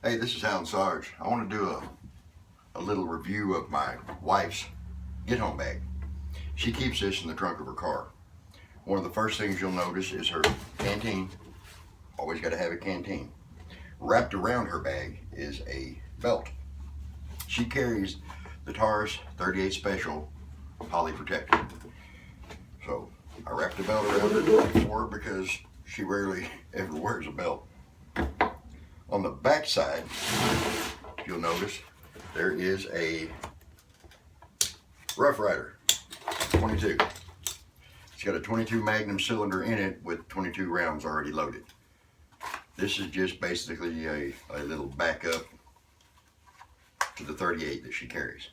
Hey, this is Alan Sarge. I want to do a little review of my wife's get-home bag. She keeps this in the trunk of her car. One of the first things you'll notice is her canteen. Always got to have a canteen. Wrapped around her bag is a belt. She carries the Taurus 38 Special Poly Protector. So I wrapped a belt around her for her because she rarely ever wears a belt. On the back side, you'll notice there is a Rough Rider 22. It's got a 22 Magnum cylinder in it with 22 rounds already loaded. This is just basically a little backup to the 38 that she carries.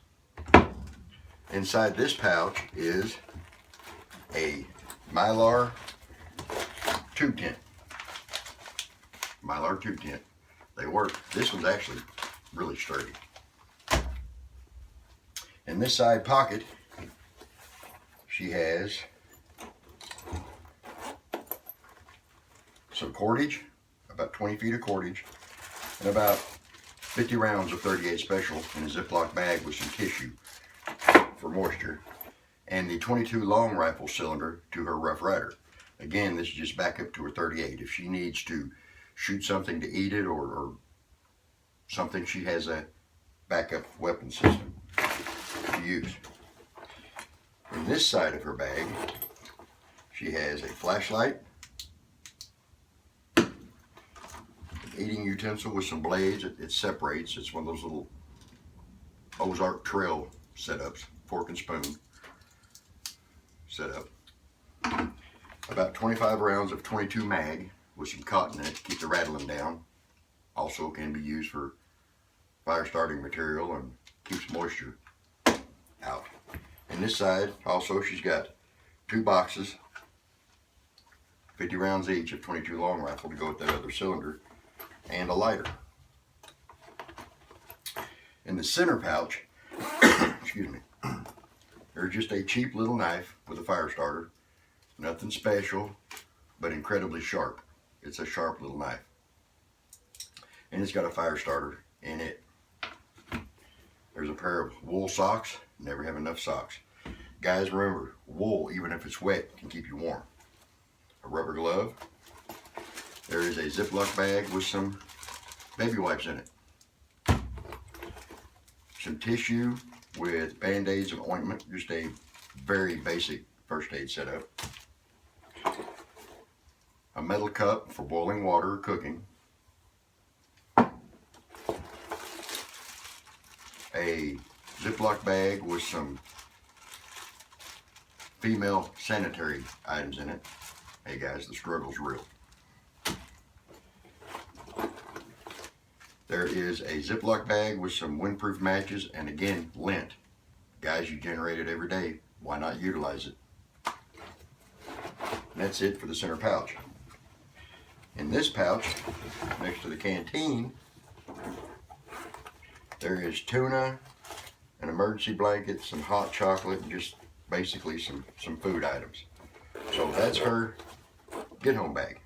Inside this pouch is a Mylar tube tent. Mylar tube tent. They work. This one's actually really sturdy. In this side pocket, she has some cordage, about 20 feet of cordage, and about 50 rounds of 38 Special in a Ziploc bag with some tissue for moisture, and the 22 long rifle cylinder to her Rough Rider. Again, this is just back up to her 38. If she needs to shoot something to eat it or something, she has a backup weapon system to use. In this side of her bag, she has a flashlight, an eating utensil with some blades. It separates. It's one of those little Ozark Trail setups, fork and spoon setup. About 25 rounds of 22 mag with some cotton in it to keep the rattling down. Also can be used for fire starting material and keeps moisture out. In this side also she's got two boxes, 50 rounds each of 22 long rifle to go with that other cylinder, and a lighter. In the center pouch, excuse me, there's just a cheap little knife with a fire starter. Nothing special, but incredibly sharp. It's a sharp little knife. And it's got a fire starter in it. There's a pair of wool socks. Never have enough socks. Guys, remember, wool, even if it's wet, can keep you warm. A rubber glove. There is a Ziploc bag with some baby wipes in it. Some tissue with Band-Aids and ointment. Just a very basic first aid setup. A metal cup for boiling water or cooking. A Ziploc bag with some female sanitary items in it. Hey guys, the struggle's real. There is a Ziploc bag with some windproof matches and again, lint. Guys, you generate it every day. Why not utilize it? And that's it for the center pouch. In this pouch, next to the canteen, there is tuna, an emergency blanket, some hot chocolate, and just basically some food items. So that's her get-home bag.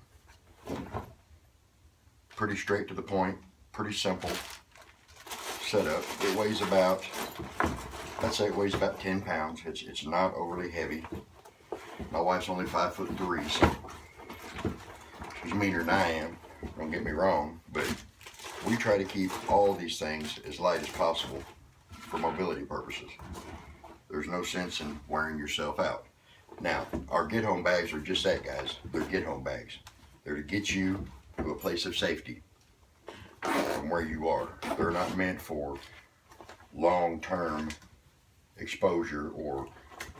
Pretty straight to the point, pretty simple setup. It weighs about, I'd say it weighs about 10 pounds. It's not overly heavy. My wife's only 5'3", so she's meaner than I am, don't get me wrong, but we try to keep all these things as light as possible for mobility purposes. There's no sense in wearing yourself out. Now, our get-home bags are just that, guys. They're get-home bags. They're to get you to a place of safety from where you are. They're not meant for long-term exposure or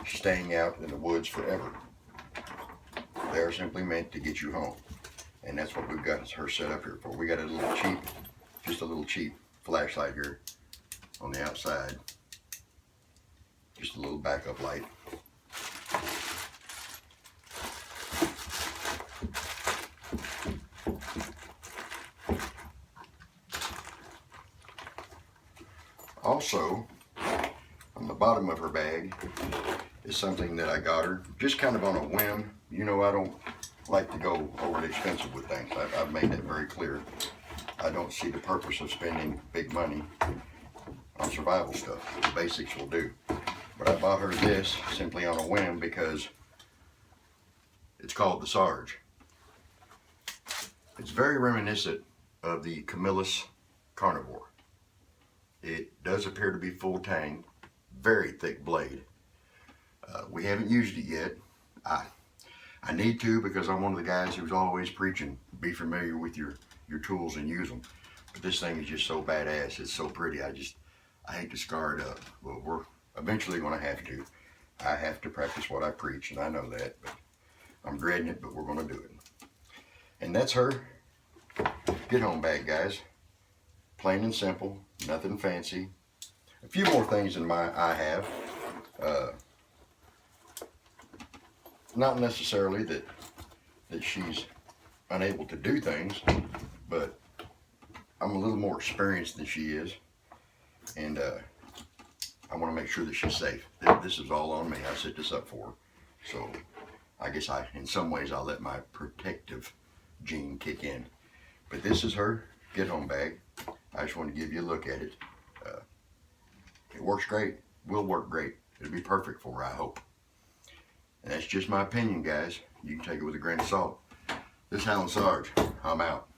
staying out in the woods forever. They're simply meant to get you home. And that's what we've got her set up here for. We got a little cheap, just a little cheap flashlight here on the outside. Just a little backup light. Also, on the bottom of her bag is something that I got her, just kind of on a whim. You know, I don't like to go overly expensive with things. I've made that very clear. I don't see the purpose of spending big money on survival stuff. The basics will do. But I bought her this simply on a whim because it's called the Sarge. It's very reminiscent of the Camillus carnivore. It does appear to be full tang, very thick blade. We haven't used it yet. I need to, because I'm one of the guys who's always preaching, be familiar with your tools and use them. But this thing is just so badass. It's so pretty. I hate to scar it up. Well, we're eventually going to have to. I have to practice what I preach, and I know that. But I'm dreading it, but we're going to do it. And that's her get home bag, guys. Plain and simple, nothing fancy. A few more things than I have. Not necessarily that she's unable to do things, but I'm a little more experienced than she is, and I want to make sure that she's safe. This is all on me. I set this up for her, so I guess in some ways, I let my protective gene kick in. But this is her get home bag. I just want to give you a look at it. It works great. Will work great. It'll be perfect for her, I hope. And that's just my opinion, guys. You can take it with a grain of salt. This is Alan Sarge. I'm out.